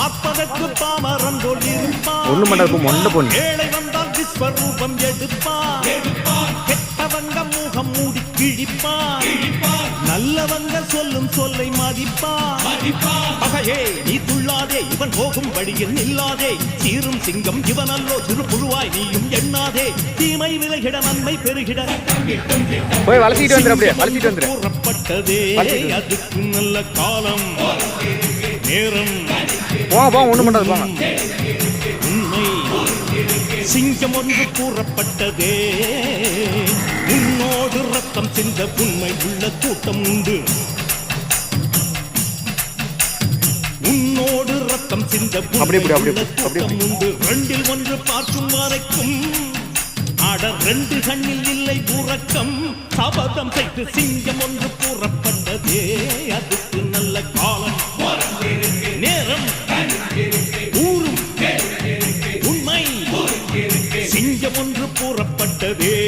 பார்ப்பதற்கு பாமரன் போல் இருப்பான். ஏழை வந்தால் விஸ்வரூபம் எடுப்பான். கெட்டவங்க முகம் மூடி கிழிப்பான். நல்லவங்க சொல்லும் சொல்லை மதிப்பான். பகையே நீ துள்ளாதே, இவன் போகும் வழியில் நில்லாதே. சீரும் சிங்கம் இவன் அல்லோ, சிறு புழுவாய் நீயும் எண்ணாதே. தீமை விலகிட நன்மை பெருகிட கூறப்பட்டதே அதுக்கு நல்ல காலம் நேரம். உண்மை சிங்கம் ஒன்று கூறப்பட்டதே. உன்னோடு ரத்தம் சிந்த உண்மை உள்ள கூட்டம் உண்டு. உன்னோடு ரத்தம் சிந்த கூட்டம் உண்டு. ரெண்டில் ஒன்று பார்க்கும் வரைக்கும் ஆட ரெண்டு கண்ணில் இல்லை உறக்கம். சபதம் செய்து சிங்கம் ஒன்று கூறப்பட்டதே அதுக்கு நல்ல காலம் நேரம் ஊரும் உண்மை. சிங்கம் ஒன்று கூறப்பட்டதே